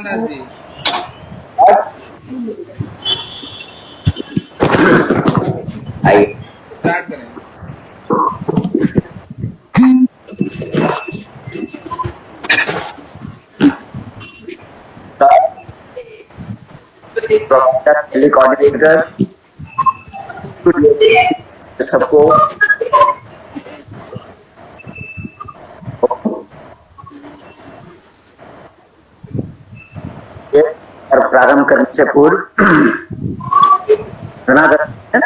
दास जी आइए स्टार्ट करें। Professor tele coordinator सबको ये और प्रारंभ करने से पूर्व घटना करते हैं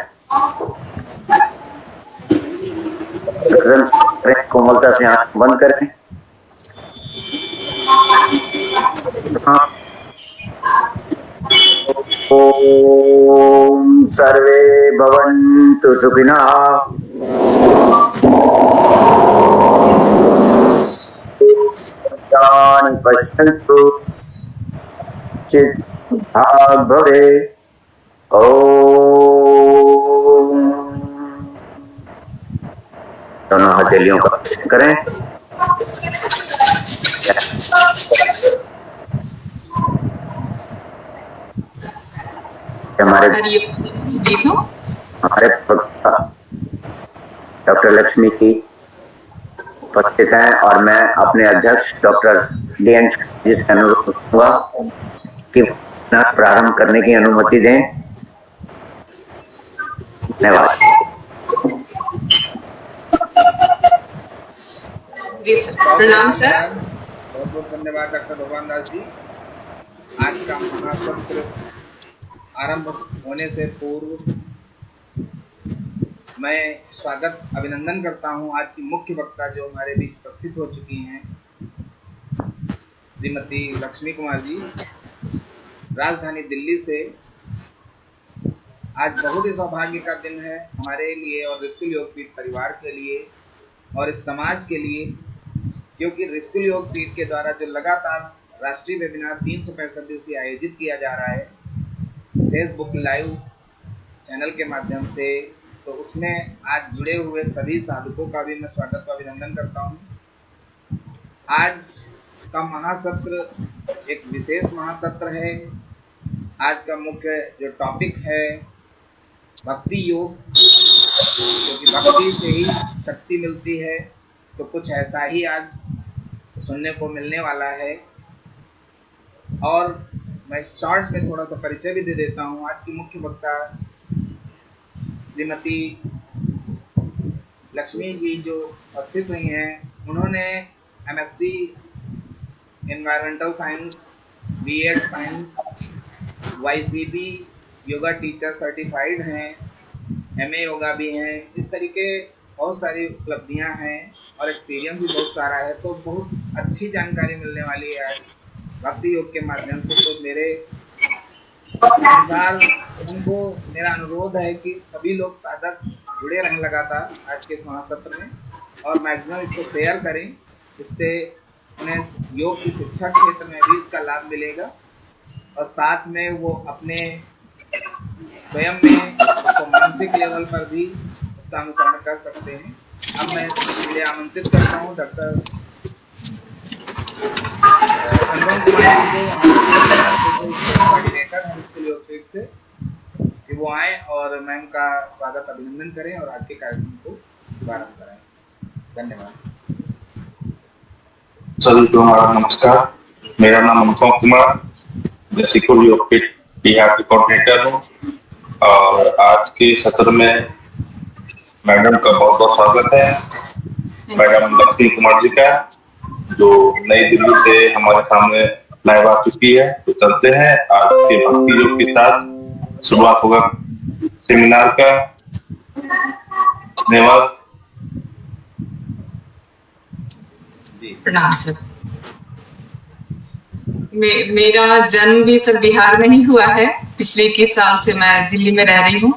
कोमलता से आंख बंद करें। ओम सर्वे भवन्तु सुखिनः पश्यन्तु चित्तभाग् भवेत्। ओम दोनों हथेलियों का दर्शन करें। हमारे डॉक्टर लक्ष्मी की उपस्थित हैं और मैं अपने अध्यक्ष डॉक्टर DN जी से अनुरोध करूंगा कि प्रारंभ करने की अनुमति दें। धन्यवाद। जी सर, प्रणाम सर। बहुत बहुत धन्यवाद डॉक्टर भगवान दास जी। आज का महासत्र आरंभ होने से पूर्व मैं स्वागत अभिनंदन करता हूं आज की मुख्य वक्ता जो हमारे बीच उपस्थित हो चुकी हैं, श्रीमती लक्ष्मी कुमार जी, राजधानी दिल्ली से। आज बहुत ही सौभाग्य का दिन है हमारे लिए और ऋषिकुल योगपीठ परिवार के लिए और इस समाज के लिए, क्योंकि ऋषिकुल योगपीठ के द्वारा जो लगातार राष्ट्रीय वेबिनार 365 दिवसीय आयोजित किया जा रहा है फेसबुक लाइव चैनल के माध्यम से, तो उसमें आज जुड़े हुए सभी साधकों का भी मैं स्वागत व अभिनंदन करता हूं। आज का महासत्र एक विशेष महासत्र है। आज का मुख्य जो टॉपिक है भक्ति योग, क्योंकि भक्ति से ही शक्ति मिलती है, तो कुछ ऐसा ही आज सुनने को मिलने वाला है। और मैं शॉर्ट में थोड़ा सा परिचय भी दे देता हूँ। आज की मुख्य वक्ता श्रीमती लक्ष्मी जी जो उपस्थित हुई हैं, उन्होंने MSc environmental science, B.Ed science, YCB yoga teacher certified हैं, MA योगा भी हैं। इस तरीके बहुत सारी उपलब्धियां हैं और एक्सपीरियंस भी बहुत सारा है, तो बहुत अच्छी जानकारी मिलने वाली है आज भक्ति योग के माध्यम से। तो मेरे अनुसार उनको मेरा अनुरोध है कि सभी लोग साधक जुड़े रहें लगातार आज के इस महासत्र में और मैक्सिमम इसको शेयर करें, इससे उन्हें योग की शिक्षा क्षेत्र में भी इसका लाभ मिलेगा और साथ में वो अपने स्वयं में उसको मानसिक लेवल पर भी उसका अनुसरण कर सकते हैं। अब मैं इसके लिए आमंत्रित करता हूँ डॉक्टर अनुपम कुमार जी को, कोऑर्डिनेटर हैं ऋषिकुल योगपीठ से, कि वो आए और मैम का स्वागत अभिनंदन करें और आज के कार्यक्रम को शुभारंभ कराएं। धन्यवाद। सभी को हमारा नमस्कार। मेरा नाम अनुपम कुमार, ऋषिकुल योगपीठ बिहार के कोऑर्डिनेटर हूँ और आज के सत्र में मैडम का बहुत बहुत स्वागत है। मैडम लक्ष्मी कुमार जी का, जो नई दिल्ली से हमारे सामने लाइव आ चुकी है। तो चलते हैं आज के भक्ति योग के साथ शुरुआत होगा सेमिनार का। धन्यवाद। प्रणाम सर। मेरा जन्म भी सर बिहार में ही हुआ है। पिछले 21 साल से मैं दिल्ली में रह रही हूँ।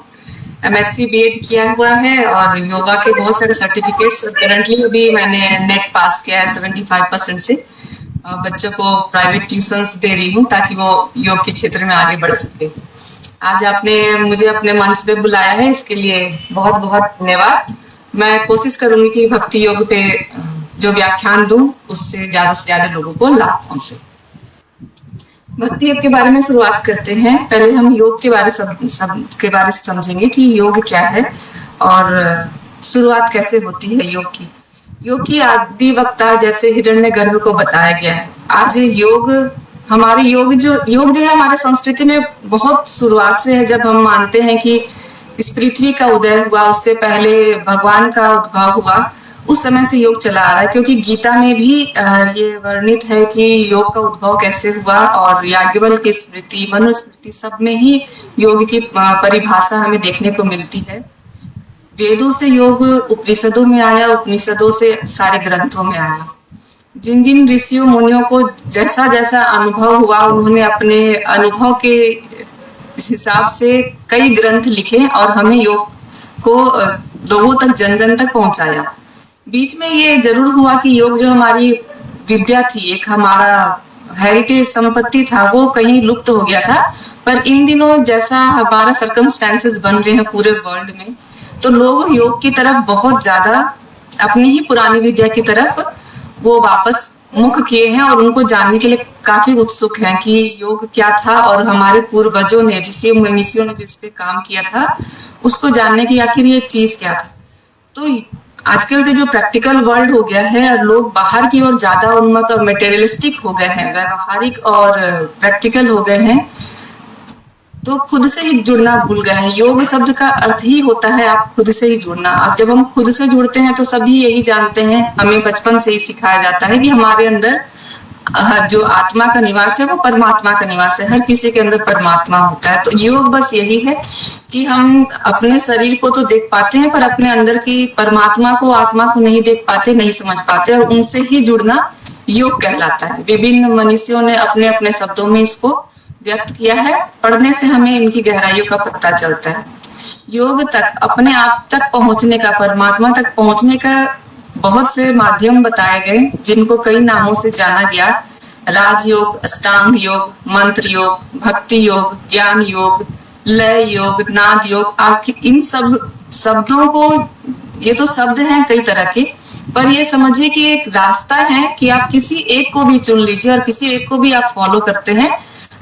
MSc B.Ed किया हुआ है और योगा के बहुत सारे सर्टिफिकेट्स करंटली भी मैंने नेट पास किया है 75% से। बच्चों को प्राइवेट ट्यूशंस दे रही हूँ ताकि वो योग के क्षेत्र में आगे बढ़ सके। आज आपने मुझे अपने मंच पे बुलाया है, इसके लिए बहुत बहुत धन्यवाद। मैं कोशिश करूंगी कि भक्ति योग पे जो व्याख्यान दूं उससे ज्यादा लोगों को लाभ पहुंचे। भक्ति योग के बारे में शुरुआत करते हैं। पहले हम योग के बारे के बारे में समझेंगे कि योग क्या है और शुरुआत कैसे होती है योग की। योग की आदि वक्ता जैसे हिरण्यगर्भ को बताया गया है। आज योग हमारे योग जो है हमारे संस्कृति में बहुत शुरुआत से है। जब हम मानते हैं कि इस पृथ्वी का उदय हुआ, उससे पहले भगवान का उद्भव हुआ, उस समय से योग चला आ रहा है। क्योंकि गीता में भी ये वर्णित है कि योग का उद्भव कैसे हुआ, और याज्ञवल्क्य की स्मृति, मनुस्मृति सब में ही योग की परिभाषा हमें देखने को मिलती है। वेदों से योग उपनिषदों में आया, उपनिषदों से सारे ग्रंथों में आया। जिन जिन ऋषियों मुनियों को जैसा जैसा अनुभव हुआ, उन्होंने अपने अनुभव के इस हिसाब से कई ग्रंथ लिखे और हमें योग को लोगों तक, जन जन तक पहुंचाया। बीच में ये जरूर हुआ कि योग जो हमारी विद्या थी, एक हमारा हेरिटेज संपत्ति था, वो कहीं लुप्त हो गया था। पर इन दिनों जैसा हमारा सर्कमस्टेंसेस बन रहे हैं पूरे वर्ल्ड में, तो लोग योग की तरफ बहुत ज्यादा अपनी ही पुरानी विद्या की तरफ वो वापस मुख किए हैं और उनको जानने के लिए काफी उत्सुक हैं कि योग क्या था और हमारे पूर्वजों ने, ऋषियों मुनियों ने जिस पे काम किया था, उसको जानने की आखिर ये चीज क्या था। तो आजकल के जो प्रैक्टिकल वर्ल्ड हो गया है, लोग बाहर की ओर ज्यादा उन्मुख और मटेरियलिस्टिक हो गए हैं, व्यवहारिक और प्रैक्टिकल हो गए हैं, तो खुद से ही जुड़ना भूल गए हैं। योग शब्द का अर्थ ही होता है आप खुद से ही जुड़ना। अब जब हम खुद से जुड़ते हैं तो सभी यही जानते हैं, हमें बचपन से ही सिखाया जाता है कि हमारे अंदर जो आत्मा का निवास है वो परमात्मा का निवास है। हर किसी के अंदर परमात्मा होता है। तो योग बस यही है कि हम अपने शरीर को तो देख पाते हैं, पर अपने अंदर की परमात्मा को, आत्मा को नहीं देख पाते, नहीं समझ पाते, और उनसे ही जुड़ना योग कहलाता है। विभिन्न मनीषियों ने अपने अपने शब्दों में इसको व्यक्त किया है। पढ़ने से हमें इनकी गहराइयों का पता चलता है। योग तक, अपने आप तक पहुंचने का, परमात्मा तक पहुंचने का बहुत से माध्यम बताए गए, जिनको कई नामों से जाना गया। राजयोग, अष्टांग योग, मंत्र योग, भक्ति योग, ज्ञान योग, लय योग, नाद योग। आखिर इन सब शब्दों को, ये तो शब्द हैं कई तरह के, पर ये समझिए कि एक रास्ता है कि आप किसी एक को भी चुन लीजिए और किसी एक को भी आप फॉलो करते हैं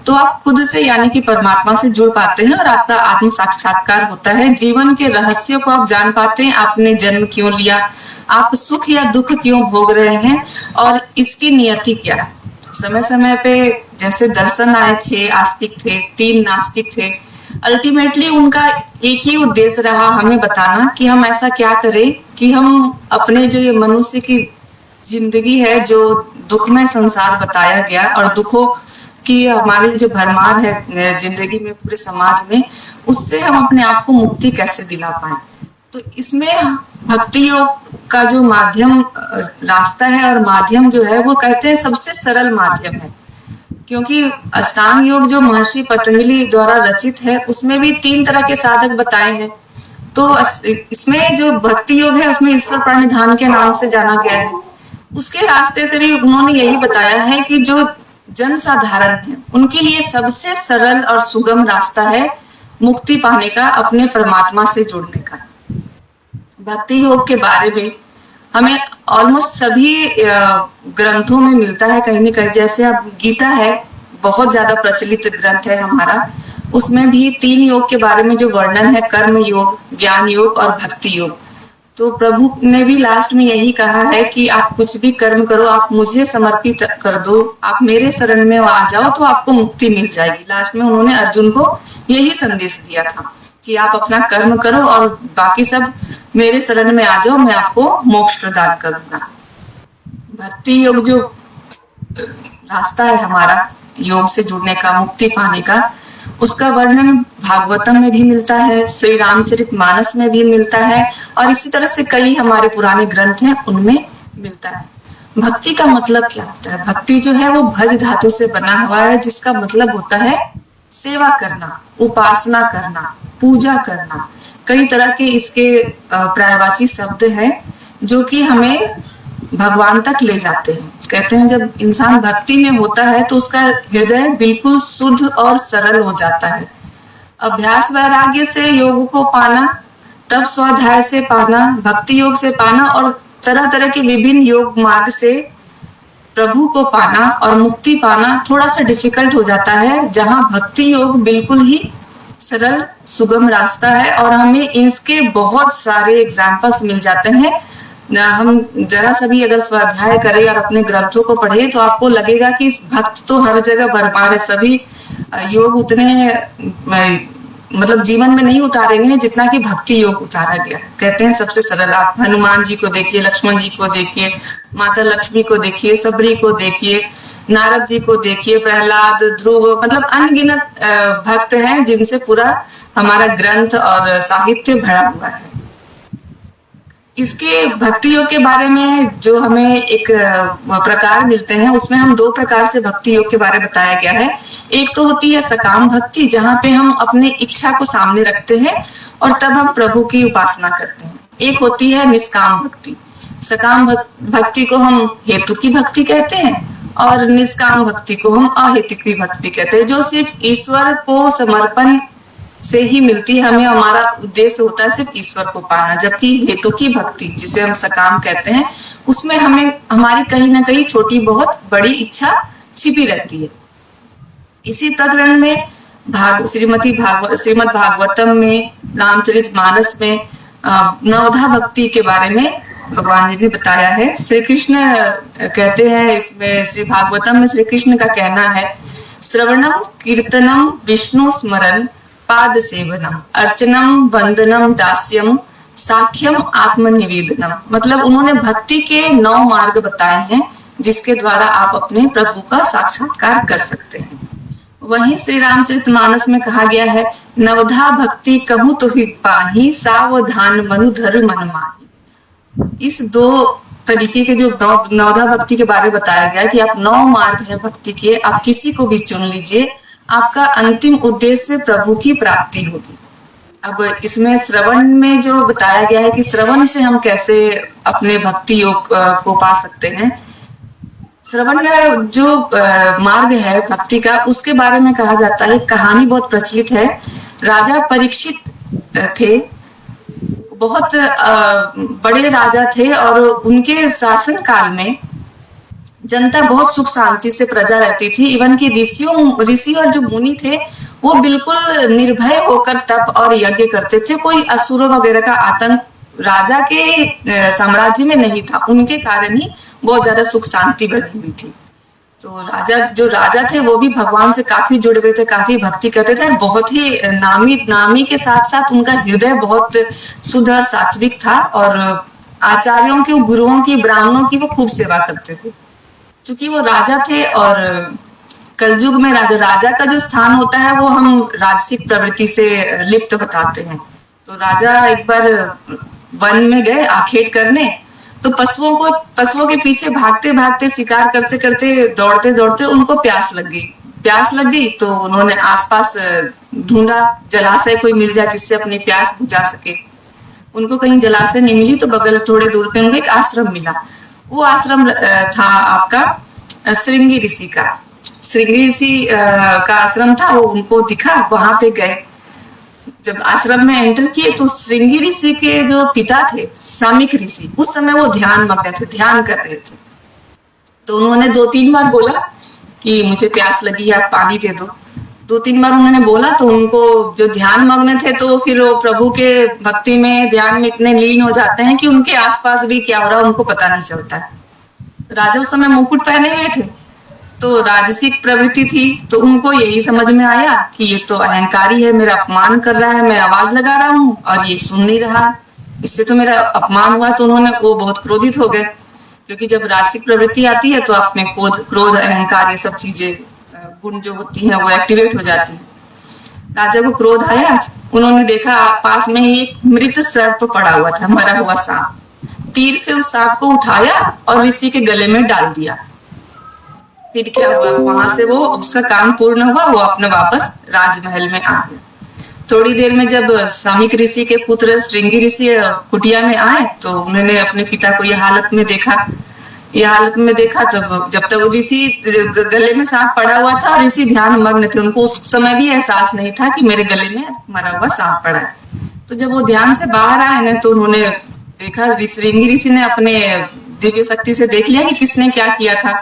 तो आप खुद से, यानी कि परमात्मा से जुड़ पाते हैं और आपका आत्म साक्षात्कार होता है। जीवन के रहस्यों को आप जान पाते हैं। आपने जन्म क्यों लिया, आप सुख या दुख क्यों भोग रहे हैं, और इसकी नियति क्या है। समय समय पे जैसे दर्शन आए, 6 आस्तिक थे, 3 नास्तिक थे। अल्टीमेटली उनका एक ही उद्देश्य रहा, हमें बताना कि हम ऐसा क्या करें कि हम अपने जो ये मनुष्य की जिंदगी है, जो दुखमय संसार बताया गया, और दुखों की हमारी जो भरमार है जिंदगी में, पूरे समाज में, उससे हम अपने आप को मुक्ति कैसे दिला पाए। तो इसमें भक्ति योग का जो माध्यम, रास्ता है और माध्यम जो है, वो कहते हैं सबसे सरल माध्यम है। क्योंकि अष्टांग योग जो महर्षि पतंजलि द्वारा रचित है, उसमें भी 3 तरह के साधक बताए हैं। तो इसमें जो भक्ति योग है, उसमें ईश्वर प्रणिधान के नाम से जाना गया है। उसके रास्ते से भी उन्होंने यही बताया है कि जो जन साधारण है, उनके लिए सबसे सरल और सुगम रास्ता है मुक्ति पाने का, अपने परमात्मा से जुड़ने का। भक्ति योग के बारे में हमें ऑलमोस्ट सभी ग्रंथों में मिलता है कहीं न कहीं। जैसे अब गीता है, बहुत ज्यादा प्रचलित ग्रंथ है हमारा, उसमें भी 3 योग के बारे में जो वर्णन है, कर्म योग, ज्ञान योग और भक्ति योग। तो प्रभु ने भी लास्ट में यही कहा है कि आप कुछ भी कर्म करो, आप मुझे समर्पित कर दो, आप मेरे शरण में आ जाओ तो आपको मुक्ति मिल जाएगी। लास्ट में उन्होंने अर्जुन को यही संदेश दिया था कि आप अपना कर्म करो और बाकी सब मेरे शरण में आ जाओ, मैं आपको मोक्ष प्रदान करूंगा। भक्ति योग जो रास्ता है हमारा योग से जुड़ने का, मुक्ति पाने का, उसका वर्णन भागवतम में भी मिलता है, श्री रामचरितमानस में भी मिलता है, और इसी तरह से कई हमारे पुराने ग्रंथ हैं, उनमें मिलता है। भक्ति का मतलब क्या होता है? भक्ति जो है वो भज धातु से बना हुआ है, जिसका मतलब होता है सेवा करना, उपासना करना, पूजा करना। कई तरह के इसके पर्यायवाची शब्द हैं जो कि हमें भगवान तक ले जाते हैं। कहते हैं जब इंसान भक्ति में होता है तो उसका हृदय बिल्कुल शुद्ध और सरल हो जाता है। अभ्यास वैराग्य से योग को पाना, तब स्वाध्याय से पाना, भक्ति योग से पाना, और तरह तरह के विभिन्न योग मार्ग से प्रभु को पाना और मुक्ति पाना थोड़ा सा डिफिकल्ट हो जाता है, जहाँ भक्ति योग बिल्कुल ही सरल सुगम रास्ता है और हमें इसके बहुत सारे एग्जाम्पल्स मिल जाते हैं। हम जरा सा भी अगर स्वाध्याय करें और अपने ग्रंथों को पढ़े तो आपको लगेगा कि भक्त तो हर जगह भरमार है। सभी योग उतने मतलब जीवन में नहीं उतारेंगे हैं जितना कि भक्ति योग उतारा गया है। कहते हैं सबसे सरल, आप हनुमान जी को देखिए, लक्ष्मण जी को देखिए, माता लक्ष्मी को देखिए, सबरी को देखिए, नारद जी को देखिए, प्रहलाद, ध्रुव, मतलब अनगिनत भक्त हैं जिनसे पूरा हमारा ग्रंथ और साहित्य भरा हुआ है। इसके भक्ति योग के बारे में जो हमें एक प्रकार मिलते हैं, उसमें हम 2 प्रकार से भक्ति योग के बारे में बताया गया है। एक तो होती है सकाम भक्ति, जहाँ पे हम अपनी इच्छा को सामने रखते हैं और तब हम प्रभु की उपासना करते हैं। एक होती है निष्काम भक्ति। सकाम भक्ति को हम हेतु की भक्ति कहते हैं और निष्काम भक्ति को हम अहेतु की भक्ति कहते हैं, जो सिर्फ ईश्वर को समर्पण से ही मिलती है। हमें हमारा उद्देश्य होता है सिर्फ ईश्वर को पाना, जबकि हेतु की भक्ति जिसे हम सकाम कहते हैं, उसमें हमें हमारी कहीं ना कहीं छोटी बहुत बड़ी इच्छा छिपी रहती है। इसी प्रकरण में श्रीमद् भागवतम में, रामचरितमानस में नवधा भक्ति के बारे में भगवान जी ने बताया है। श्री कृष्ण कहते हैं इसमें, श्री भागवतम में श्री कृष्ण का कहना है, श्रवणम कीर्तनम विष्णु स्मरण पाद सेवनम अर्चनम वंदनम दास्यम साख्यम आत्मनिवेदनम। मतलब उन्होंने भक्ति के 9 मार्ग बताए हैं जिसके द्वारा आप अपने प्रभु का साक्षात्कार कर सकते हैं। वहीं श्री रामचरितमानस में कहा गया है, नवधा भक्ति कहूँ तो ही पाही, सावधान मनुधर मन माही। इस 2 तरीके के जो नवधा भक्ति के बारे में बताया गया कि आप 9 मार्ग है भक्ति के, आप किसी को भी चुन लीजिए, आपका अंतिम उद्देश्य प्रभु की प्राप्ति होगी। अब इसमें श्रवण में जो बताया गया है कि श्रवण से हम कैसे अपने भक्ति योग को पा सकते हैं। श्रवण में जो मार्ग है भक्ति का, उसके बारे में कहा जाता है, कहानी बहुत प्रचलित है। राजा परीक्षित थे, बहुत बड़े राजा थे और उनके शासन काल में जनता बहुत सुख शांति से प्रजा रहती थी। इवन कि ऋषि और जो मुनि थे वो बिल्कुल निर्भय होकर तप और यज्ञ करते थे। कोई असुरों वगैरह का आतंक राजा के साम्राज्य में नहीं था, उनके कारण ही बहुत ज्यादा सुख शांति बनी हुई थी। तो जो राजा थे वो भी भगवान से काफी जुड़े हुए थे, काफी भक्ति करते थे, बहुत ही नामी के साथ साथ उनका हृदय बहुत शुद्ध और सात्विक था और आचार्यों की, गुरुओं की, ब्राह्मणों की वो खूब सेवा करते थे। चूंकि वो राजा थे और कलयुग में राजा का जो स्थान होता है वो हम राजसिक प्रवृत्ति से लिप्त बताते हैं। तो राजा एक बार वन में गए आखेट करने, तो पशुओं के पीछे भागते भागते, शिकार करते करते, दौड़ते दौड़ते उनको प्यास लग गई। तो उन्होंने आसपास ढूंढा जलाशय कोई मिल जाए जिससे अपनी प्यास बुझा सके। उनको कहीं जलाशय नहीं मिली तो बगल थोड़े दूर पे उनको एक आश्रम मिला। वो आश्रम था आपका श्रृंगी ऋषि का। श्रृंगी ऋषि का आश्रम था, वो उनको दिखा, वहां पे गए। जब आश्रम में एंटर किए तो श्रृंगी ऋषि के जो पिता थे, सामिक ऋषि, उस समय वो ध्यान मग्न थे, ध्यान कर रहे थे। तो उन्होंने 2-3 बार बोला कि मुझे प्यास लगी है, आप पानी दे दो। 2-3 बार उन्होंने बोला तो उनको, जो ध्यान मग्न थे, तो फिर वो प्रभु के भक्ति में, ध्यान में इतने लीन हो जाते हैं कि उनके आसपास भी क्या हो रहा है उनको पता नहीं चलता है। राजा उस समय मुकुट पहने हुए थे, तो राजसिक प्रवृत्ति थी, तो उनको यही समझ में आया कि ये तो अहंकारी है, मेरा अपमान कर रहा है, मैं आवाज लगा रहा हूँ और ये सुन नहीं रहा, इससे तो मेरा अपमान हुआ। तो वो बहुत क्रोधित हो गए, क्योंकि जब राजसिक प्रवृत्ति आती है तो आप में क्रोध, अहंकार, ये सब चीजें, गुण जो होती हैं वो एक्टिवेट हो जाती है। राजा को क्रोध आया, उन्होंने देखा पास में ही एक मृत सर्प पड़ा हुआ था, मरा हुआ सांप। तीर से उस सांप को उठाया और ऋषि के गले में डाल दिया। फिर क्या हुआ, वहां से वो, उसका काम पूर्ण हुआ, वो अपने वापस राजमहल में आ गया। थोड़ी देर में जब सामिक ऋषि के पुत्र श्रृंगी ऋषि कुटिया में आए तो उन्होंने अपने पिता को ये हालत में देखा। तो जब तक ऋषि गले में सांप पड़ा हुआ था और ऋषि ध्यान मग्न थे, उनको उस समय भी एहसास नहीं था कि मेरे गले में मरा हुआ सांप पड़ा है। तो जब वो ध्यान से बाहर आए ना, तो उन्होंने देखा, श्रृंगी ऋषि ने अपने दिव्य शक्ति से देख लिया कि किसने क्या किया था।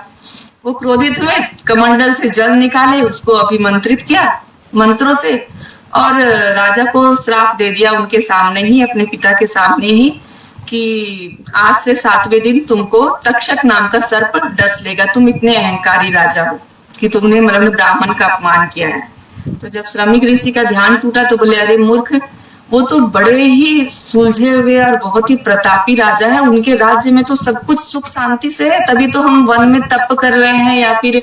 वो क्रोधित हुए, कमंडल से जल निकाले, उसको अभिमंत्रित किया मंत्रों से, और राजा को श्राप दे दिया उनके सामने ही, अपने पिता के सामने ही, कि आज से 7वें दिन तुमको तक्षक नाम का सर्प डस लेगा, तुम इतने अहंकारी राजा हो कि तुमने मतलब ब्राह्मण का अपमान किया है। तो जब श्रमिक ऋषि का ध्यान टूटा तो बोले, अरे मूर्ख, वो तो बड़े ही सुलझे हुए और बहुत ही प्रतापी राजा है, उनके राज्य में तो सब कुछ सुख शांति से है, तभी तो हम वन में तप कर रहे हैं या फिर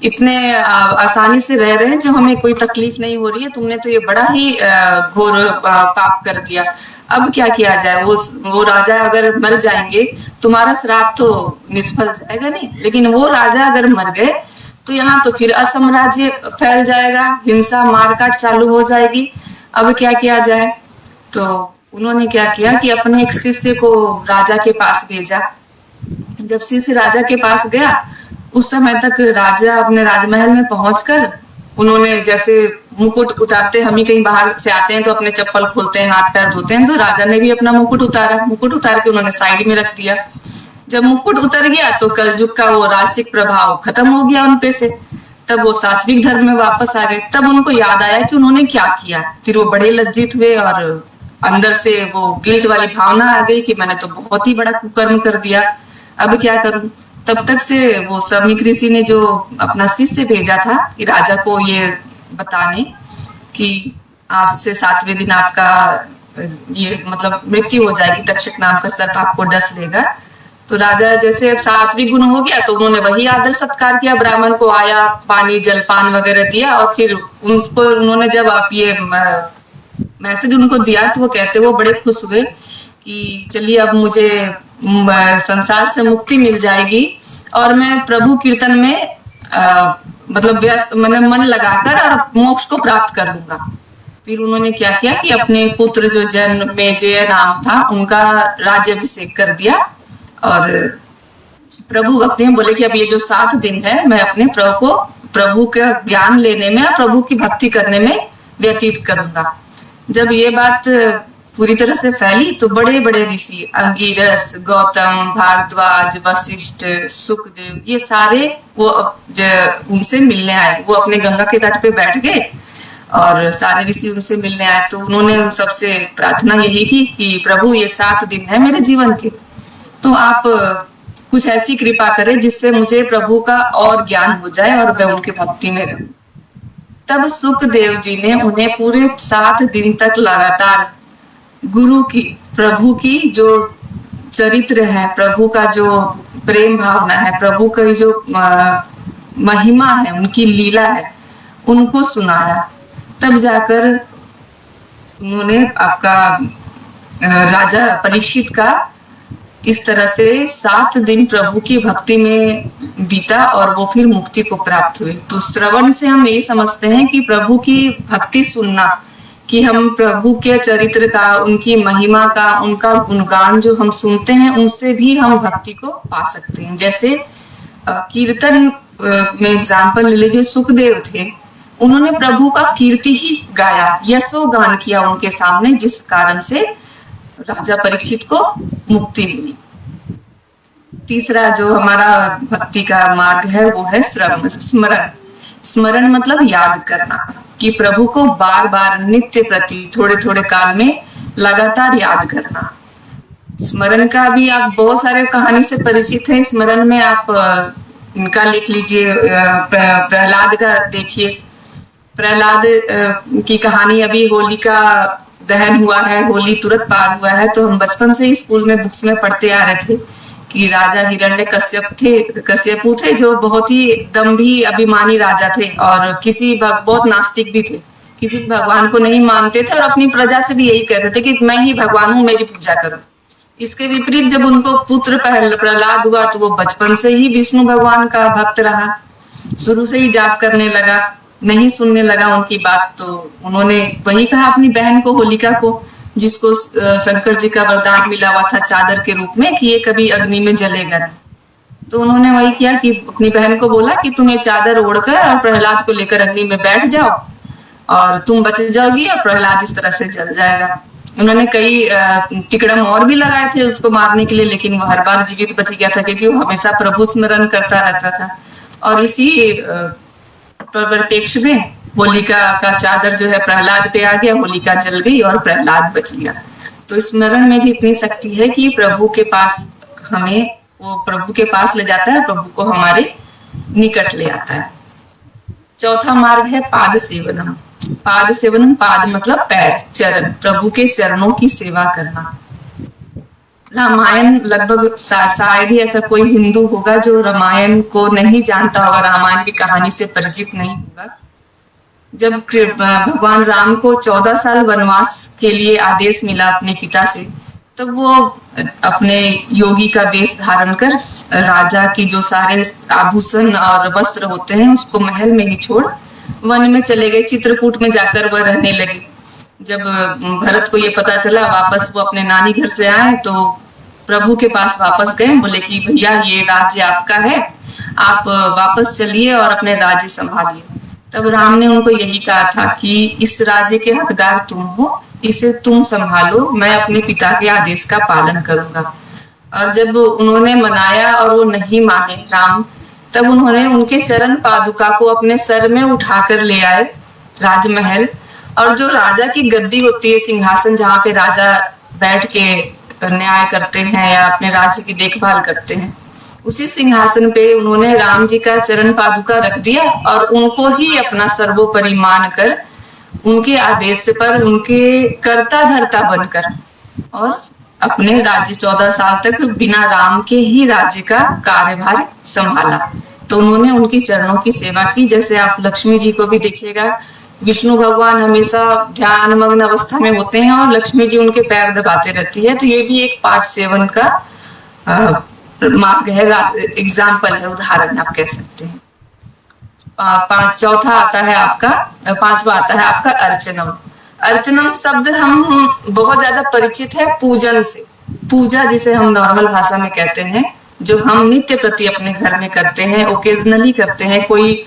इतने आसानी से रह रहे हैं जो हमें कोई तकलीफ नहीं हो रही है। तुमने तो ये बड़ा ही घोर पाप कर दिया, अब क्या किया जाए? वो राजा अगर मर जाएंगे तुम्हारा श्राप तो निष्फल जाएगा नहीं, लेकिन वो राजा अगर मर गए तो यहाँ तो फिर असाम्राज्य फैल जाएगा, हिंसा मारकाट चालू हो जाएगी, अब क्या किया जाए? तो उन्होंने क्या किया कि अपने एक शिष्य को राजा के पास भेजा। जब शिष्य राजा के पास गया, उस समय तक राजा अपने राजमहल में पहुंचकर उन्होंने जैसे मुकुट उतारते, हम ही कहीं बाहर से आते हैं तो अपने चप्पल खोलते हैं, हाथ पैर धोते हैं, तो राजा ने भी अपना मुकुट उतारा, मुकुट उतार के उन्होंने साइड में रख दिया। जब मुकुट उतर गया तो कलयुग का वो राजसिक प्रभाव खत्म हो गया उन पे से, तब वो सात्विक धर्म में वापस आ गए। तब उनको याद आया कि उन्होंने क्या किया, फिर वो बड़े लज्जित हुए और अंदर से वो गिल्ट वाली भावना आ गई कि मैंने तो बहुत ही बड़ा कुकर्म कर दिया, अब क्या करूं? तब तक से वो श्रमिक ऋषि ने जो अपना शिष्य भेजा था कि राजा को ये बताने कि आज से 7वें दिन आपका ये मतलब मृत्यु हो जाएगी, तक्षक नाम का सर्प आपको डस लेगा। तो राजा जैसे अब सात्विक गुण हो गया तो उन्होंने वही आदर सत्कार किया, ब्राह्मण को आया, पानी जलपान वगैरह दिया, और फिर उनको उन्होंने जब आप ये मैसेज उनको दिया तो वो कहते, वो बड़े खुश हुए कि चलिए अब मुझे संसार से मुक्ति मिल जाएगी और मैं प्रभु कीर्तन में मतलब व्यस्त मन लगाकर और मोक्ष को प्राप्त कर लूंगा। फिर उन्होंने क्या किया कि अपने पुत्र जो जन्मेजय नाम था उनका राज्याभिषेक कर दिया, और प्रभु भक्ति में बोले कि अब ये जो 7 दिन है मैं अपने प्रभु का ज्ञान लेने में और प्रभु की भक्ति करने में व्यतीत करूंगा। जब ये बात पूरी तरह से फैली तो बड़े बड़े ऋषि अंगिरस, गौतम, भारद्वाज, वशिष्ठ, सुखदेव, ये सारे वो उनसे मिलने आए। वो अपने गंगा के तट पे बैठ गए और सारे ऋषि उनसे मिलने आए। तो उन्होंने उन सबसे प्रार्थना यही की कि प्रभु ये 7 दिन है मेरे जीवन के, तो आप कुछ ऐसी कृपा करें जिससे मुझे प्रभु का और ज्ञान हो जाए और मैं उनकी भक्ति में रहूं। तब सुखदेव जी ने उन्हें पूरे 7 दिन तक लगातार गुरु की, प्रभु की जो चरित्र है, प्रभु का जो प्रेम भावना है, प्रभु की जो महिमा है, उनकी लीला है, उनको सुनाया। तब जाकर उन्होंने आपका राजा परीक्षित का इस तरह से 7 दिन प्रभु की भक्ति में बीता और वो फिर मुक्ति को प्राप्त हुए। तो श्रवण से हम यही समझते हैं कि प्रभु की भक्ति सुनना, कि हम प्रभु के चरित्र का, उनकी महिमा का, उनका गुणगान जो हम सुनते हैं उनसे भी हम भक्ति को पा सकते हैं। जैसे कीर्तन में एग्जाम्पल ले लीजिए, सुखदेव थे, उन्होंने प्रभु का कीर्ति ही गाया, यशो गान किया उनके सामने, जिस कारण से राजा परीक्षित को मुक्ति मिली। तीसरा जो हमारा भक्ति का मार्ग है वो है श्रवण, स्मरण। स्मरण मतलब याद करना, कि प्रभु को बार बार नित्य प्रति थोड़े थोड़े काल में लगातार याद करना। स्मरण का भी आप बहुत सारे कहानी से परिचित हैं। स्मरण में आप इनका लिख लीजिए, प्रहलाद का देखिए। प्रहलाद की कहानी, अभी होली का दहन हुआ है, होली तुरंत पार हुआ है, तो हम बचपन से ही स्कूल में बुक्स में पढ़ते आ रहे थे कि राजा हिरण्यकश्यपु थे जो बहुत ही दम्भी अभिमानी राजा थे और बहुत नास्तिक भी थे, किसी भगवान को नहीं मानते थे और अपनी प्रजा से भी यही कहते थे कि मैं ही भगवान हूँ, मेरी पूजा करो। इसके विपरीत जब उनको पुत्र प्रहलाद हुआ तो वो बचपन से ही विष्णु भगवान का भक्त रहा, शुरू से ही जाप करने लगा, नहीं सुनने लगा उनकी बात। तो उन्होंने वही कहा अपनी बहन को, होलिका को, जिसको शंकर जी का वरदान मिला हुआ था चादर के रूप में कि ये कभी अग्नि में जलेगा नहीं। तो उन्होंने वही किया कि अपनी बहन को बोला कि तुम ये चादर ओढ़कर और प्रहलाद को लेकर अग्नि में बैठ जाओ और तुम बच जाओगी और प्रहलाद इस तरह से जल जाएगा। उन्होंने कई तिकड़म और भी लगाए थे उसको मारने के लिए, लेकिन वो हर बार जीवित बच गया था क्योंकि वो हमेशा प्रभु स्मरण करता रहता था। और इसी परिप्रेक्ष्य में होलिका का चादर जो है प्रहलाद पे आ गया, होलिका जल गई और प्रहलाद बच गया। तो स्मरण में भी इतनी शक्ति है कि प्रभु के पास हमें, वो प्रभु के पास ले जाता है, प्रभु को हमारे निकट ले आता है। चौथा मार्ग है पाद सेवनम। पाद सेवनम, पाद मतलब पैर, चरण, प्रभु के चरणों की सेवा करना। रामायण लगभग शायद ही ऐसा कोई हिंदू होगा जो रामायण को नहीं जानता होगा, रामायण की कहानी से परिचित नहीं होगा। जब भगवान राम को 14 साल वनवास के लिए आदेश मिला अपने पिता से, तब वो अपने योगी का वेश धारण कर राजा की जो सारे आभूषण और वस्त्र होते हैं उसको महल में ही छोड़ वन में चले गए, चित्रकूट में जाकर वह रहने लगे। जब भरत को ये पता चला, वापस वो अपने नानी घर से आए तो प्रभु के पास वापस गए, बोले कि भैया ये राज्य आपका है, आप वापस चलिए और अपने राज्य संभालिए। तब राम ने उनको यही कहा था कि इस राज्य के हकदार तुम हो, इसे तुम संभालो, मैं अपने पिता के आदेश का पालन करूंगा। और जब उन्होंने मनाया और वो नहीं माने राम, तब उन्होंने उनके चरण पादुका को अपने सर में उठाकर ले आए राजमहल। और जो राजा की गद्दी होती है, सिंहासन जहाँ पे राजा बैठ के न्याय करते हैं या अपने राज्य की देखभाल करते हैं, उसी सिंहासन पे उन्होंने राम जी का चरण पादुका रख दिया और उनको ही अपना सर्वोपरि मानकर, उनके आदेश पर उनके कर्ता धर्ता बनकर और अपने राज्य 14 साल तक बिना राम के ही राज्य का कार्यभार संभाला। तो उन्होंने उनकी चरणों की सेवा की। जैसे आप लक्ष्मी जी को भी देखिएगा, विष्णु भगवान हमेशा ध्यान मग्न अवस्था में होते हैं और लक्ष्मी जी उनके पैर दबाते रहती है। तो ये भी एक पाद सेवन का मार्ग है, एग्जाम्पल है, उदाहरण आप कह सकते हैं। पांचवा आता है आपका अर्चनम। अर्चनम शब्द हम बहुत ज्यादा परिचित है पूजन से। पूजा जिसे हम नॉर्मल भाषा में कहते हैं, जो हम नित्य प्रति अपने घर में करते हैं, ओकेजनली करते हैं, कोई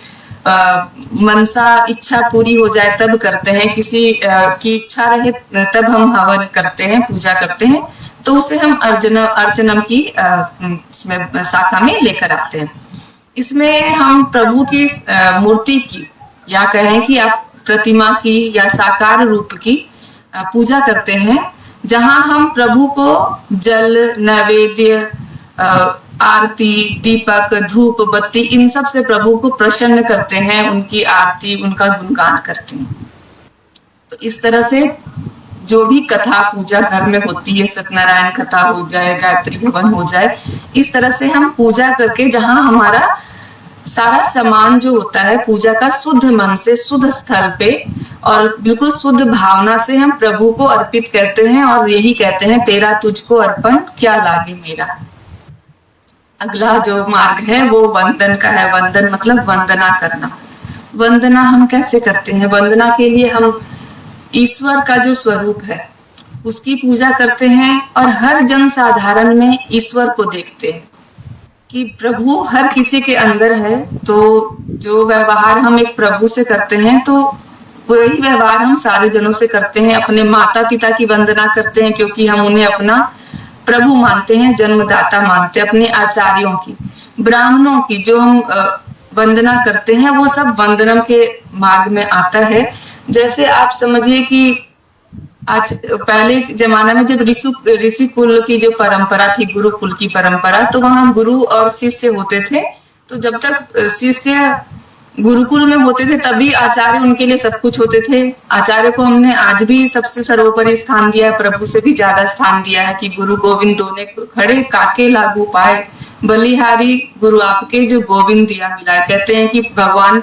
मनसा इच्छा पूरी हो जाए तब करते हैं, किसी की इच्छा रहे तब हम हवन करते हैं, पूजा करते हैं, तो उसे हम अर्चनम की इसमें शाखा में लेकर आते हैं। इसमें हम प्रभु की मूर्ति की या कहें कि आप प्रतिमा की या साकार रूप की पूजा करते हैं, जहां हम प्रभु को जल, नैवेद्य, आरती, दीपक, धूप, बत्ती, इन सब से प्रभु को प्रसन्न करते हैं, उनकी आरती, उनका गुणगान करते हैं। तो इस तरह से जो भी कथा पूजा घर में होती है, सत्यनारायण कथा हो जाए, गायत्री हवन हो जाए, इस तरह से हम पूजा करके जहां हमारा सारा सामान जो होता है पूजा का शुद्ध मन से, शुद्ध स्थल पे और बिल्कुल शुद्ध भावना से हम प्रभु को अर्पित करते हैं और यही कहते हैं, तेरा तुझको अर्पण क्या लागे मेरा। अगला जो मार्ग है वो वंदन का है। वंदन मतलब वंदना करना। वंदना हम कैसे करते हैं? वंदना के लिए हम ईश्वर का जो स्वरूप है उसकी पूजा करते हैं और हर जन साधारण में ईश्वर को देखते हैं कि प्रभु हर किसी के अंदर है। तो जो व्यवहार हम एक प्रभु से करते हैं तो वही व्यवहार हम सारे जनों से करते हैं। अपने माता पिता की वंदना करते हैं क्योंकि हम उन्हें अपना प्रभु मानते हैं, जन्मदाता मानते हैं। अपने आचार्यों की, ब्राह्मणों की जो हम वंदना करते हैं वो सब वंदनम के मार्ग में आता है। जैसे आप समझिए कि आज पहले जमाना में जब ऋषि कुल की जो परंपरा थी, गुरुकुल की परंपरा, तो वहां गुरु और शिष्य होते थे। तो जब तक शिष्य गुरुकुल में होते थे तभी आचार्य उनके लिए सब कुछ होते थे। आचार्य को हमने आज भी सबसे सर्वोपरि स्थान दिया है, प्रभु से भी ज्यादा स्थान दिया है कि गुरु गोविंद दोने खड़े काके लागू पाए, बलिहारी गुरु आपके जो गोविंद दिया मिला। कहते हैं कि भगवान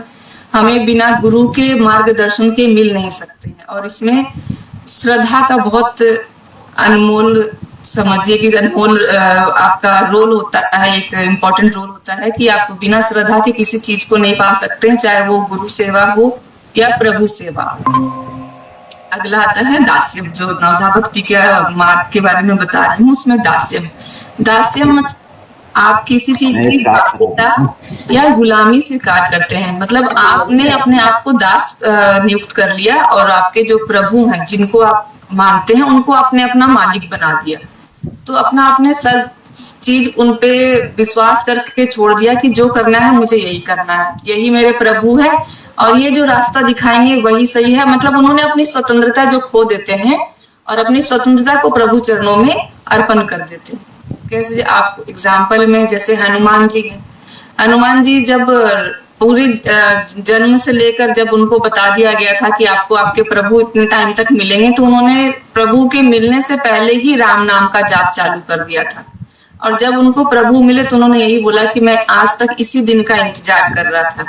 हमें बिना गुरु के मार्गदर्शन के मिल नहीं सकते हैं। और इसमें श्रद्धा का बहुत अनमोल, समझिए कि अनमोल आपका रोल होता है, एक इम्पोर्टेंट रोल होता है कि आप बिना श्रद्धा के किसी चीज को नहीं पा सकते हैं, चाहे वो गुरु सेवा हो या प्रभु सेवा। अगला आता है दास्यम। जो नवधा भक्ति के मार्ग के बारे में बता रही हूँ उसमें दास्यम। दास्यम आप किसी चीज की दास्यता या गुलामी स्वीकार करते हैं, मतलब आपने अपने आप को दास नियुक्त कर लिया और आपके जो प्रभु हैं, जिनको आप मानते हैं उनको आपने अपना मालिक बना दिया। तो अपना आपने सब चीज उन पे विश्वास करके छोड़ दिया कि जो करना है मुझे यही करना है, यही मेरे प्रभु है और ये जो रास्ता दिखाएंगे वही सही है। मतलब उन्होंने अपनी स्वतंत्रता जो खो देते हैं और अपनी स्वतंत्रता को प्रभु चरणों में अर्पण कर देते हैं। कैसे आप एग्जाम्पल में जैसे हनुमान जी हैं, हनुमान जी जब पूरी जन्म से लेकर जब उनको बता दिया गया था कि आपको आपके प्रभु इतने टाइम तक मिलेंगे, तो उन्होंने प्रभु के मिलने से पहले ही राम नाम का जाप चालू कर दिया था। और जब उनको प्रभु मिले तो उन्होंने यही बोला कि मैं आज तक इसी दिन का इंतजार कर रहा था।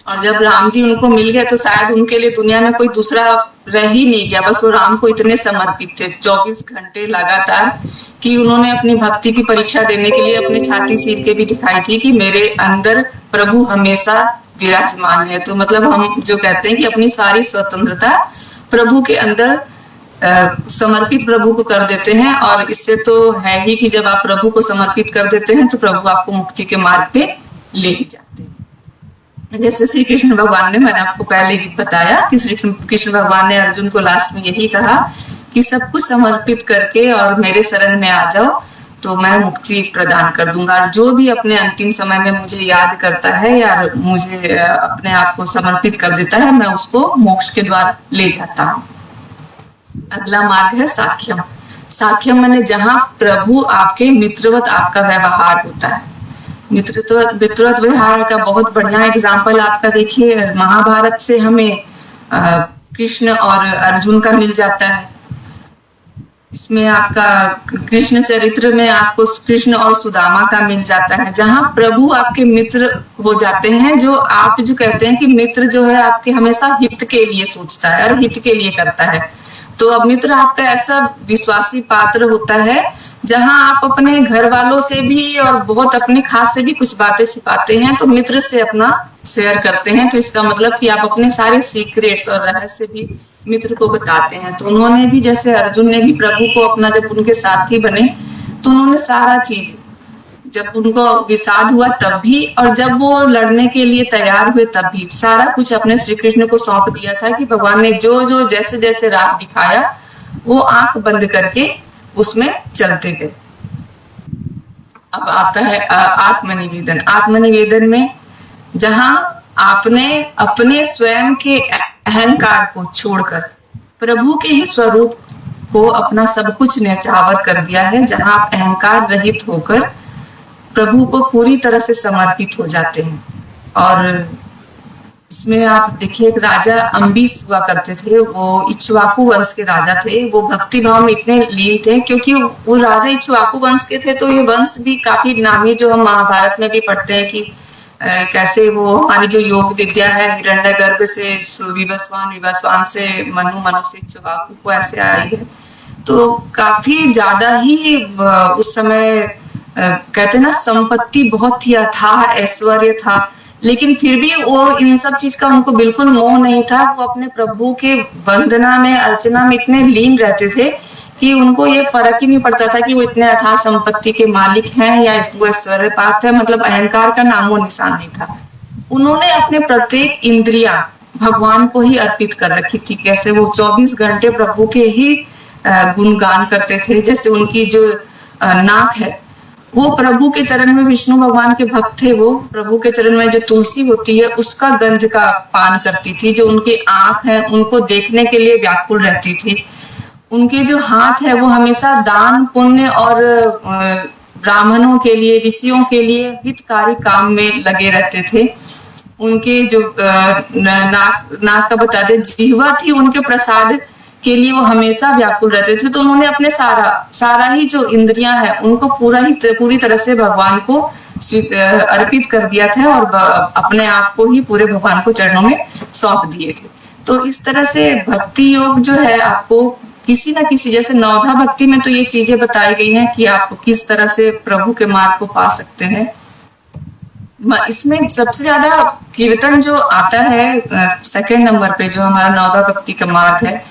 और जब राम जी उनको मिल गए तो शायद उनके लिए दुनिया में कोई दूसरा रह ही नहीं गया, बस वो राम को इतने समर्पित थे 24 घंटे लगातार कि उन्होंने अपनी भक्ति की परीक्षा देने के लिए अपनी छाती चीर के भी दिखाई थी कि मेरे अंदर प्रभु हमेशा विराजमान है। तो मतलब हम जो कहते हैं कि अपनी सारी स्वतंत्रता प्रभु के अंदर समर्पित प्रभु को कर देते हैं। और इससे तो है ही कि जब आप प्रभु को समर्पित कर देते हैं तो प्रभु आपको मुक्ति के मार्ग पे ले ही जाते हैं। जैसे श्री कृष्ण भगवान ने, मैंने आपको पहले ही बताया कि श्री कृष्ण भगवान ने अर्जुन को लास्ट में यही कहा कि सब कुछ समर्पित करके और मेरे शरण में आ जाओ तो मैं मुक्ति प्रदान कर दूंगा। और जो भी अपने अंतिम समय में मुझे याद करता है या मुझे अपने आप को समर्पित कर देता है, मैं उसको मोक्ष के द्वार ले जाता हूँ। अगला मार्ग है साख्यम। साख्यम माने जहां प्रभु आपके मित्रवत आपका व्यवहार होता है। मित्रवत व्यवहार का बहुत बढ़िया एग्जाम्पल आपका देखिए, महाभारत से हमें कृष्ण और अर्जुन का मिल जाता है। इसमें आपका कृष्ण चरित्र में आपको कृष्ण और सुदामा का मिल जाता है, जहां प्रभु आपके मित्र हो जाते हैं। जो आप जो कहते हैं कि मित्र जो है आपके हमेशा हित के लिए सोचता है और हित के लिए करता है, तो अब मित्र आपका ऐसा विश्वासी पात्र होता है जहां आप अपने घर वालों से भी और बहुत अपने खास से भी कुछ बातें छिपाते हैं तो मित्र से अपना शेयर करते हैं। तो इसका मतलब कि आप अपने सारे सीक्रेट्स और रहस्य भी मित्र को बताते हैं। तो उन्होंने भी, जैसे अर्जुन ने भी प्रभु को अपना, जब उनके साथी बने तो उन्होंने सारा चीज, जब उनको विषाद हुआ तब भी और जब वो लड़ने के लिए तैयार हुए तब भी, सारा कुछ अपने श्री कृष्ण को सौंप दिया था कि भगवान ने जो जो जैसे जैसे राह दिखाया वो आंख बंद करके उसमें चलते गए। अब आता है आत्मनिवेदन। आत्मनिवेदन में जहां आपने अपने स्वयं के अहंकार को छोड़कर प्रभु के ही स्वरूप को अपना सब कुछ न्यौछावर कर दिया है, जहां आप अहंकार रहित होकर प्रभु को पूरी तरह से समर्पित हो जाते हैं। और इसमें आप देखिए, एक राजा अम्बीस हुआ करते थे, वो इक्ष्वाकु वंश के राजा थे। वो भक्ति भाव में इतने लीन थे क्योंकि वो राजा इक्ष्वाकु वंश के थे, तो ये वंश भी काफी नामी, जो हम महाभारत में भी पढ़ते हैं कि कैसे वो हमारी जो योग विद्या है हिरण्यगर्भ से विवस्वान से मनु, मनु से इक्ष्वाकु को ऐसे आई है। तो काफी ज्यादा ही उस समय कहते ना संपत्ति बहुत ही अथाह ऐश्वर्य था, लेकिन फिर भी वो इन सब चीज का उनको बिल्कुल मोह नहीं था। वो अपने प्रभु के वंदना में, अर्चना में इतने लीन रहते थे कि उनको ये फर्क ही नहीं पड़ता था कि वो इतने अथाह संपत्ति के मालिक हैं या वो ऐश्वर्य पात्र है। मतलब अहंकार का नामो निशान नहीं था। उन्होंने अपने प्रत्येक इंद्रिया भगवान को ही अर्पित कर रखी थी। कैसे वो 24 घंटे प्रभु के ही गुणगान करते थे। जैसे उनकी जो नाक है वो प्रभु के चरण में, विष्णु भगवान के भक्त थे, वो प्रभु के चरण में जो तुलसी होती है उसका गंध का पान करती थी। जो उनकी आंख है उनको देखने के लिए व्याकुल रहती थी। उनके जो हाथ है वो हमेशा दान पुण्य और ब्राह्मणों के लिए, ऋषियों के लिए हितकारी काम में लगे रहते थे। उनके जो नाक का बता दे जिह्वा थी, उनके प्रसाद के लिए वो हमेशा व्याकुल रहते थे। तो उन्होंने अपने सारा ही जो इंद्रियां हैं उनको पूरी तरह से भगवान को अर्पित कर दिया था और अपने आप को ही पूरे भगवान को चरणों में सौंप दिए थे। तो इस तरह से भक्ति योग जो है आपको किसी ना किसी, जैसे नवधा भक्ति में तो ये चीजें बताई गई हैं कि आप किस तरह से प्रभु के मार्ग को पा सकते हैं। इसमें सबसे ज्यादा कीर्तन जो आता है सेकंड नंबर पे, जो हमारा नवधा भक्ति का मार्ग है,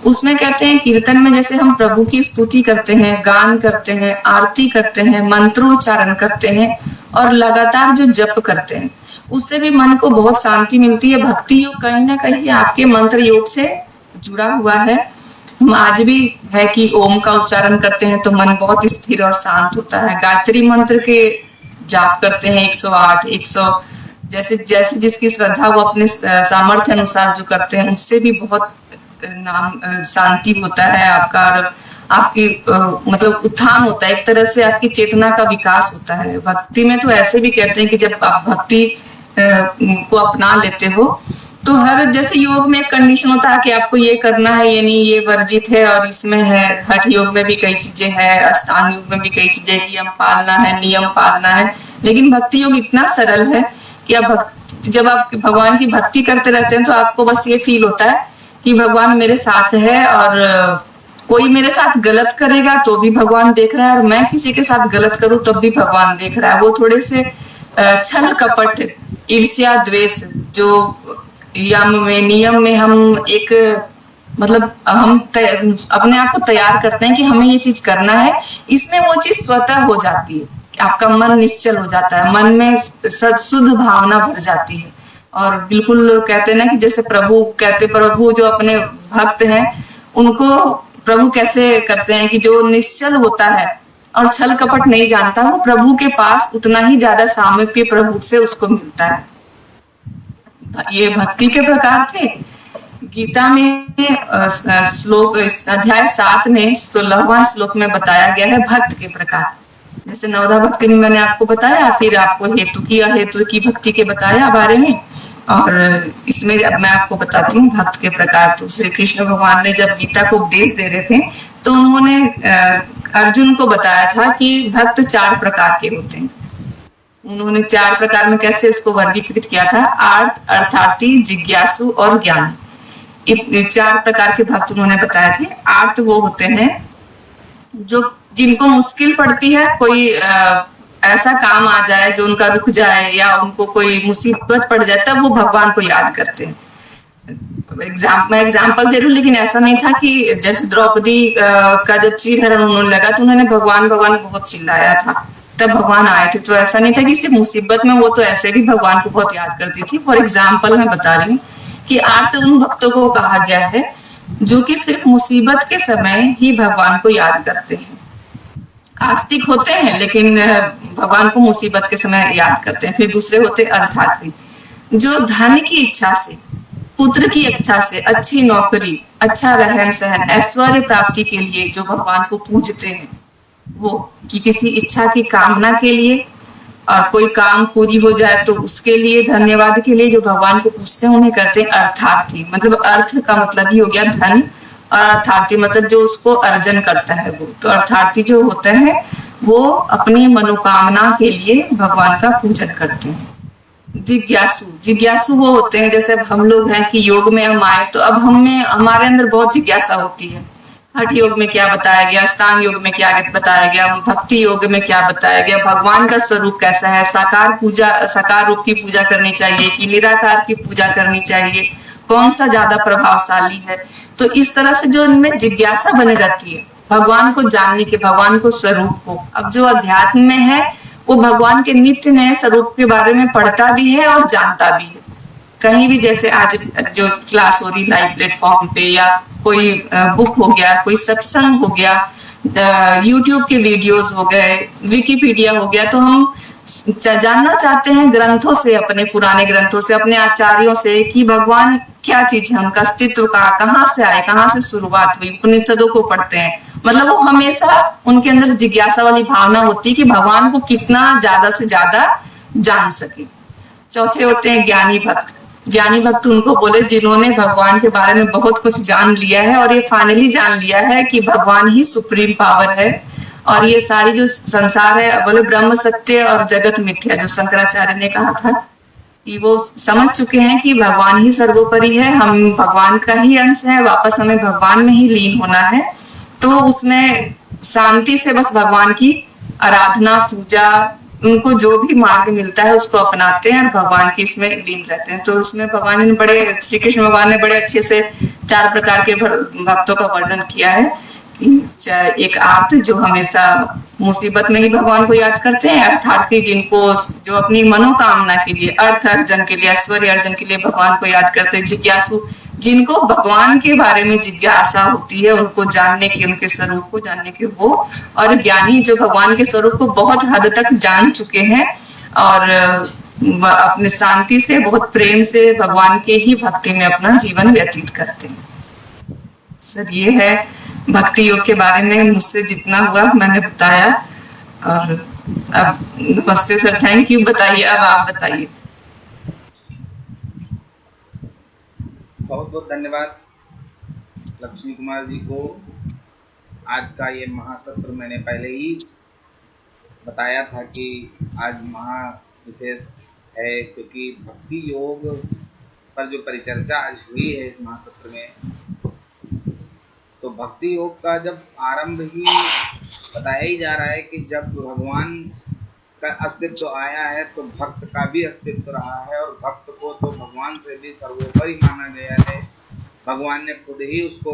उसमें कहते हैं कीर्तन में जैसे हम प्रभु की स्तुति करते हैं, गान करते हैं, आरती करते हैं, मंत्रोच्चारण करते हैं और लगातार जो जप करते हैं, उससे भी मन को बहुत शांति मिलती है। भक्ति योग कहीं ना कहीं आपके मंत्र योग से जुड़ा हुआ है। हम आज भी है कि ओम का उच्चारण करते हैं तो मन बहुत स्थिर और शांत होता है। गायत्री मंत्र के जाप करते हैं 108, 100, जैसे जैसे जिसकी श्रद्धा वो अपने सामर्थ्य अनुसार जो करते हैं उससे भी बहुत नाम शांति होता है आपका, और आपकी मतलब उत्थान होता है, एक तरह से आपकी चेतना का विकास होता है। भक्ति में तो ऐसे भी कहते हैं कि जब आप भक्ति को अपना लेते हो तो हर, जैसे योग में एक कंडीशन होता है कि आपको ये करना है, ये नहीं, ये वर्जित है, और इसमें है, हठ योग में भी कई चीजें हैं, अष्टांग योग में भी कई चीजें, नियम पालना है, नियम पालना है। लेकिन भक्ति योग इतना सरल है कि आप जब आप भगवान की भक्ति करते रहते हैं तो आपको बस ये फील होता है कि भगवान मेरे साथ है, और कोई मेरे साथ गलत करेगा तो भी भगवान देख रहा है, और मैं किसी के साथ गलत करूं तब भी भगवान देख रहा है। वो थोड़े से छल कपट, ईर्ष्या, द्वेष, जो यम में, नियम में हम एक मतलब हम अपने आप को तैयार करते हैं कि हमें ये चीज करना है, इसमें वो चीज स्वतः हो जाती है। आपका मन निश्चल हो जाता है, मन में शुद्ध भावना भर जाती है, और बिल्कुल कहते हैं ना कि जैसे प्रभु कहते, प्रभु जो अपने भक्त हैं उनको प्रभु कैसे करते हैं कि जो निश्चल होता है और छल कपट नहीं जानता, वो प्रभु के पास उतना ही ज्यादा सामीप्य प्रभु से उसको मिलता है। ये भक्ति के प्रकार थे। गीता में श्लोक अध्याय 7 में 16वां श्लोक में बताया गया है भक्त के प्रकार। जैसे नवधा भक्ति में मैंने आपको बताया, फिर आपको हेतु की अहेतु की भक्ति के बताया बारे में, और इसमें अब मैं आपको बताती हूँ भक्त के प्रकार। तो श्री कृष्ण भगवान ने जब गीता को उपदेश दे रहे थे तो उन्होंने अर्जुन को बताया था कि भक्त 4 प्रकार के होते हैं। उन्होंने 4 प्रकार में कैसे इसको वर्गीकृत किया था, आर्त, अर्थार्थी, जिज्ञासु और ज्ञानी। 4 प्रकार के भक्त उन्होंने बताए थे। आर्त वो होते हैं जो जिनको मुश्किल पड़ती है, कोई ऐसा काम आ जाए जो उनका रुक जाए, या उनको कोई मुसीबत पड़ जाए, तब वो भगवान को याद करते हैं। मैं एग्जाम्पल दे रही हूँ, लेकिन ऐसा नहीं था कि जैसे द्रौपदी का जब चीरहरण उन्होंने लगा तो उन्होंने भगवान भगवान बहुत चिल्लाया था, तब भगवान आए थे। तो ऐसा नहीं था कि सिर्फ मुसीबत में, वो तो ऐसे भी भगवान को बहुत याद करती थी। फॉर एग्जाम्पल मैं बता रही हूँ कि आर्त उन भक्तों को कहा गया है जो कि सिर्फ मुसीबत के समय ही भगवान को याद करते हैं। आस्तिक होते हैं लेकिन भगवान को मुसीबत के समय याद करते हैं। फिर दूसरे होते अर्थार्थी, जो धन की इच्छा से, पुत्र की इच्छा से, अच्छी नौकरी, अच्छा रहन सहन, ऐश्वर्य प्राप्ति के लिए जो भगवान को पूजते हैं, वो कि किसी इच्छा की कामना के लिए, और कोई काम पूरी हो जाए तो उसके लिए, धन्यवाद के लिए जो भगवान को पूछते हैं, उन्हें करते हैं अर्थार्थी। मतलब अर्थ का मतलब ही हो गया धन, और अर्थार्थी मतलब जो उसको अर्जन करता है वो। तो अर्थार्थी जो होते हैं वो अपनी मनोकामना के लिए भगवान का पूजन करते हैं। जिज्ञासु, जिज्ञासु वो होते हैं जैसे अब हम लोग हैं कि योग में हम आए तो अब हमारे अंदर बहुत जिज्ञासा होती है। हठ योग में क्या बताया गया, अष्टांग योग में क्या बताया गया, भक्ति योग में क्या बताया गया, भगवान का स्वरूप कैसा है, साकार रूप की पूजा करनी चाहिए कि निराकार की पूजा करनी चाहिए, कौन सा ज्यादा प्रभावशाली है। तो इस तरह से जो इनमें जिज्ञासा बनी रहती है भगवान को जानने के, भगवान को स्वरूप को। अब जो अध्यात्म में है वो भगवान के नित्य नए स्वरूप के बारे में पढ़ता भी है और जानता भी है। कहीं भी जैसे आज जो क्लास हो रही लाइव प्लेटफॉर्म पे, या कोई बुक हो गया, कोई सत्संग हो गया, यूट्यूब के वीडियोस हो गए, विकिपीडिया हो गया, तो हम जानना चाहते हैं ग्रंथों से, अपने पुराने ग्रंथों से, अपने आचार्यों से कि भगवान क्या चीज है, उनका अस्तित्व का, कहाँ से आए, कहाँ से शुरुआत हुई। उपनिषदों को पढ़ते हैं, मतलब वो हमेशा उनके अंदर जिज्ञासा वाली भावना होती है कि भगवान को कितना ज्यादा से ज्यादा जान सके। चौथे होते हैं ज्ञानी भक्त। ज्ञानी भक्त उनको बोले जिन्होंने भगवान के बारे में बहुत कुछ जान लिया है, और ये फाइनली जान लिया है कि भगवान ही सुप्रीम पावर है, और ये सारी जो संसार है, बोले ब्रह्म सत्य और जगत मिथ्या, जो शंकराचार्य ने कहा था कि वो समझ चुके हैं कि भगवान ही सर्वोपरि है, हम भगवान का ही अंश है, वापस हमें भगवान में ही लीन होना है। तो उसमें शांति से बस भगवान की आराधना, पूजा, उनको जो भी मार्ग मिलता है उसको अपनाते हैं और भगवान की इसमें लीन रहते हैं। तो उसमें भगवान ने श्री कृष्ण भगवान ने बड़े अच्छे से 4 प्रकार के भक्तों का वर्णन किया है। एक आर्त जो हमेशा मुसीबत में ही भगवान को याद करते हैं, अर्थार्थी जिनको जो अपनी मनोकामना के लिए, अर्थ अर्जन के लिए, ऐश्वर्य अर्जन के लिए भगवान को याद करते हैं, जिज्ञासु जिनको भगवान के बारे में जिज्ञासा होती है, उनको जानने की, उनके स्वरूप को जानने की, वो और ज्ञानी जो भगवान के स्वरूप को बहुत हद तक जान चुके हैं और अपने शांति से, बहुत प्रेम से भगवान के ही भक्ति में अपना जीवन व्यतीत करते हैं। सर ये है भक्ति योग के बारे में मुझसे जितना हुआ मैंने बताया। और अब नमस्ते सर, थैंक यू। बताइए, अब आप बताइए। बहुत बहुत धन्यवाद लक्ष्मी कुमार जी को। आज का ये महासत्र मैंने पहले ही बताया था कि आज महा विशेष है, क्योंकि भक्ति योग पर जो परिचर्चा आज हुई है इस महासत्र में, तो भक्ति योग का जब आरंभ ही बताया ही जा रहा है कि जब भगवान का अस्तित्व आया है तो भक्त का भी अस्तित्व रहा है, और भक्त को तो भगवान से भी सर्वोपरि माना गया है। भगवान ने खुद ही उसको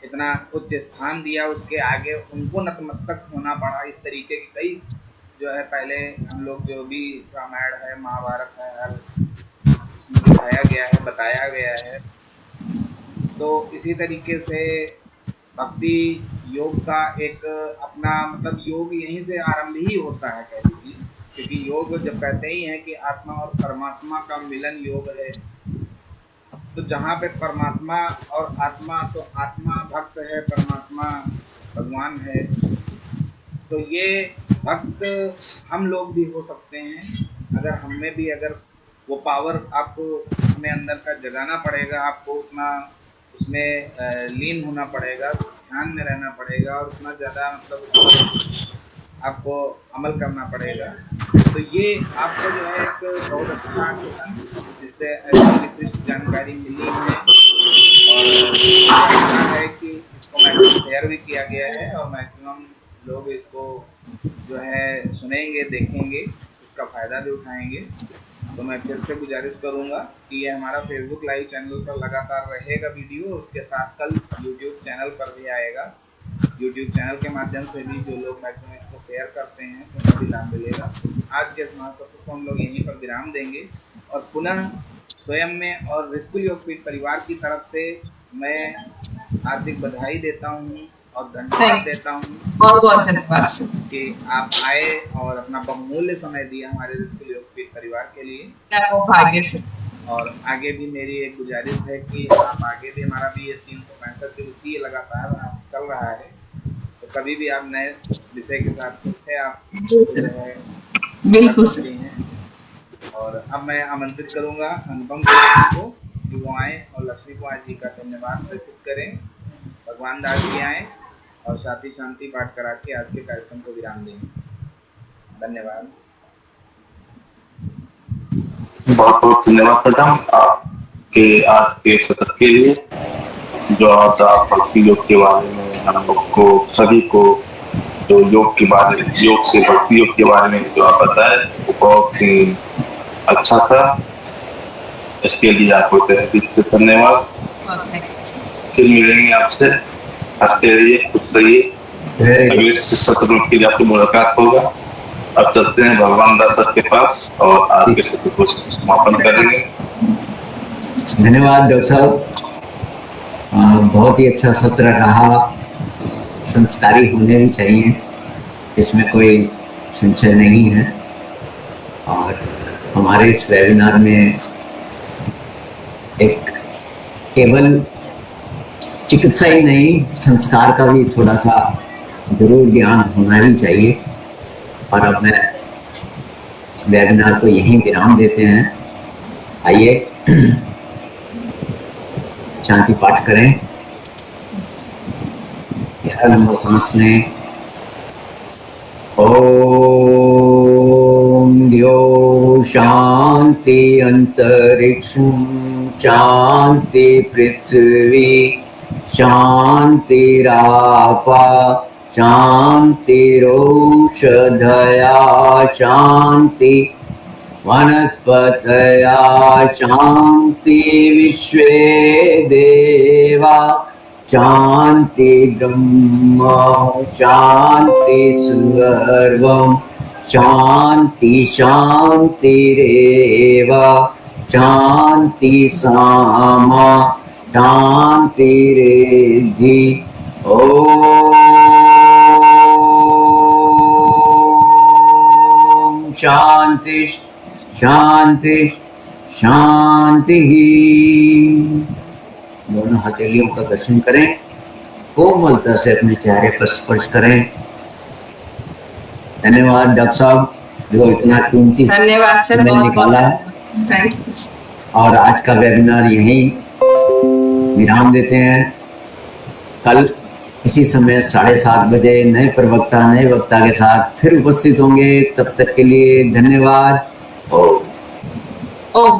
इतना उच्च स्थान दिया, उसके आगे उनको नतमस्तक होना पड़ा। इस तरीके की कई जो है पहले हम लोग जो भी रामायण है, महाभारत है, उसमें दिखाया गया है, बताया गया है। तो इसी तरीके से भक्ति योग का एक अपना मतलब योग यहीं से आरंभ ही होता है कह लीजिए, क्योंकि योग जब कहते ही हैं कि आत्मा और परमात्मा का मिलन योग है, तो जहाँ पे परमात्मा और आत्मा, तो आत्मा भक्त है, परमात्मा भगवान है। तो ये भक्त हम लोग भी हो सकते हैं अगर हमें भी अगर वो पावर आपको अपने अंदर का जगाना पड़ेगा, आपको उतना उसमें लीन होना पड़ेगा, ध्यान में रहना पड़ेगा और उतना ज़्यादा मतलब उस पर आपको अमल करना पड़ेगा। तो ये आपको जो है एक बहुत अच्छा सेशन जिससे ऐसी विशिष्ट जानकारी मिली है, और अच्छा है कि इसको मैक्सिमम शेयर भी किया गया है और मैक्सिमम लोग इसको जो है सुनेंगे, देखेंगे, इसका फ़ायदा भी उठाएंगे। तो मैं फिर से गुजारिश करूंगा कि ये हमारा फेसबुक लाइव चैनल पर लगातार रहेगा वीडियो, उसके साथ कल यूट्यूब चैनल पर भी आएगा। यूट्यूब चैनल के माध्यम से भी जो लोग मैक्सिमम इसको शेयर करते हैं तो उन्हें भी लाभ मिलेगा। आज के इस महासत्र को हम लोग यहीं पर विराम देंगे और पुनः स्वयं में और रेस्क्यू योग पीठ परिवार की तरफ से मैं हार्दिक बधाई देता हूँ और धन्यवाद देता हूँ। बहुत बहुत धन्यवाद कि आप आए और अपना बहुमूल्य समय दिया हमारे रेस्क्यू योग पीठ परिवार के लिए। भाग्य से। और आगे भी मेरी एक गुजारिश है कि आप आगे भी, हमारा भी ये 365 दिवसीय लगातार चल रहा है, तो कभी भी आप नए विषय के साथ फिर से आप बिल्कुल सर। और अब मैं आमंत्रित करूंगा अनुपम को कि वो आए और लक्ष्मी कुमार जी का धन्यवाद प्रेषित करें। भगवान दास जी आए और साथ ही शांति पाठ करा के आज के कार्यक्रम को विराम देंगे। धन्यवाद। बहुत बहुत धन्यवाद मैडम आपके आज के सत्र के लिए, जो आज आप भक्ति योग के बारे में हम लोग को सभी को जो योग के बारे में, योग से भक्ति योग के बारे में जो आप बताए वो बहुत ही अच्छा था। इसके लिए आपको तहे दिल से धन्यवाद। फिर मिलेंगे आपसे, हंसते रहिए, खुश रहिए। अगले सत्र में फिर आपकी मुलाकात होगा। अब चलते हैं भगवान दास सर के पास और आज के सत्र को समापन करेंगे। धन्यवाद डॉक्टर साहब, बहुत ही अच्छा सत्र रहा। संस्कारी होने भी चाहिए, इसमें कोई संशय नहीं है। और हमारे इस वेबिनार में एक केवल चिकित्सा ही नहीं, संस्कार का भी थोड़ा सा जरूर ज्ञान होना भी चाहिए। और अब मैं वेबिनार को यहीं विराम देते हैं। आइए शांति पाठ करें, लंबा सांस लें। ओम द्यो शांति अंतरिक्ष शांति पृथ्वी शांतिरापा शांतिरोषधया शांति वनस्पतया शांति विश्वे देवा शांति ब्रह्म शांति सर्वं शांति शांतिरेव शांति सामा शांति रिद्धि ओम शांति शांति शांति। दोनों हथेलियों का दर्शन करें, कोमलता से अपने चेहरे पर स्पर्श करें। धन्यवाद डॉक्टर साहब जो इतना कीमती धन्यवाद सर, समय बहुत निकाला। बहुत थैंक यू। और आज का वेबिनार यहीं विराम देते हैं। कल इसी समय 7:30 बजे नए प्रवक्ता नए वक्ता के साथ फिर उपस्थित होंगे। तब तक के लिए धन्यवाद। ओम